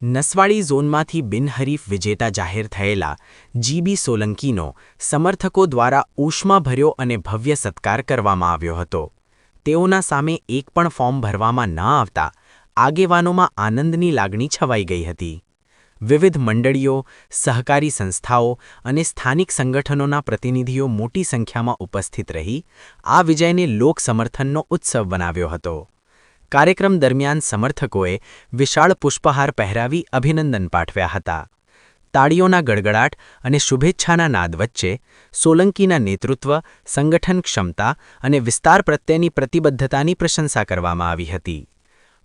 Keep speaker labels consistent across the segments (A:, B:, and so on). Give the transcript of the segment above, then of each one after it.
A: નસવાડી ઝોનમાંથી બિનહરીફ વિજેતા જાહેર થયેલા જીબી સોલંકીનો સમર્થકો દ્વારા ઉષ્માભર્યો અને ભવ્ય સત્કાર કરવામાં આવ્યો હતો. તેઓના સામે એક પણ ફોર્મ ભરવામાં ન આવતા આગેવાનોમાં આનંદની લાગણી છવાઈ ગઈ હતી. વિવિધ મંડળીઓ, સહકારી સંસ્થાઓ અને સ્થાનિક સંગઠનોના પ્રતિનિધિઓ મોટી સંખ્યામાં ઉપસ્થિત રહી આ વિજયને લોક સમર્થનનો ઉત્સવ બનાવ્યો હતો. કાર્યક્રમ દરમિયાન સમર્થકોએ વિશાળ પુષ્પહાર પહેરાવી અભિનંદન પાઠવ્યા હતા. તાળીઓના ગડગડાટ અને શુભેચ્છાના નાદ વચ્ચે સોલંકીના નેતૃત્વ, સંગઠન ક્ષમતા અને વિસ્તાર પ્રત્યેની પ્રતિબદ્ધતાની પ્રશંસા કરવામાં આવી હતી.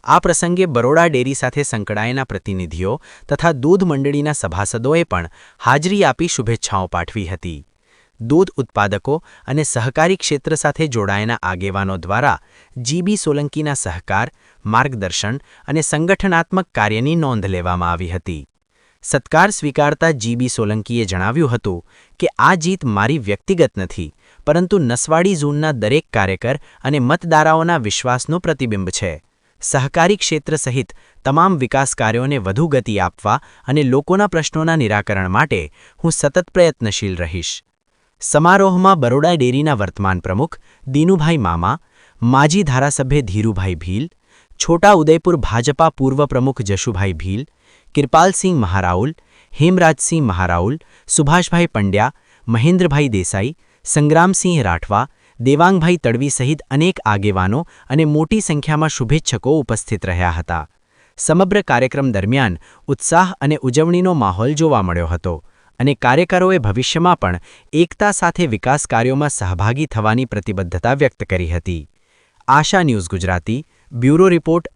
A: આ પ્રસંગે બરોડા ડેરી સાથે સંકળાયેલા પ્રતિનિધિઓ તથા દૂધ મંડળીના સભાસદોએ પણ હાજરી આપી શુભેચ્છાઓ પાઠવી હતી. દૂધ ઉત્પાદકો અને સહકારી ક્ષેત્ર સાથે જોડાયેલા આગેવાનો દ્વારા જીબી સોલંકીના સહકાર, માર્ગદર્શન અને સંગઠનાત્મક કાર્યની નોંધ લેવામાં આવી હતી. સત્કાર સ્વીકારતા જીબી સોલંકીએ જણાવ્યું હતું કે આ જીત મારી વ્યક્તિગત નથી, પરંતુ નસવાડી ઝોનના દરેક કાર્યકર અને મતદારોના વિશ્વાસનું પ્રતિબિંબ છે. સહકારી ક્ષેત્ર સહિત તમામ વિકાસ કાર્યોને વધુ ગતિ આપવા અને લોકોના પ્રશ્નોના નિરાકરણ માટે હું સતત પ્રયત્નશીલ રહીશ. સમારોહમાં બરોડા ડેરીના વર્તમાન પ્રમુખ દીનુભાઈ મામા, માજી ધારાસભ્ય ધીરુભાઈ ભીલ, છોટા ઉદયપુર ભાજપા પૂર્વ પ્રમુખ જશુભાઈ ભીલ, કિરપાલસિંહ મહારાઉલ, હેમરાજસિંહ મહારાઉલ, સુભાષભાઈ પંડ્યા, મહેન્દ્રભાઈ દેસાઈ, સંગ્રામસિંહ રાઠવા, દેવાંગભાઈ તડવી સહિત અનેક આગેવાનો અને મોટી સંખ્યામાં શુભેચ્છકો ઉપસ્થિત રહ્યા હતા. સમગ્ર કાર્યક્રમ દરમિયાન ઉત્સાહ અને ઉજવણીનો માહોલ જોવા મળ્યો હતો અને કાર્યકરોએ ભવિષ્યમાં પણ એકતા સાથે વિકાસ કાર્યોમાં સહભાગી થવાની પ્રતિબદ્ધતા વ્યક્ત કરી હતી. આશા ન્યૂઝ ગુજરાતી, બ્યુરો રિપોર્ટ.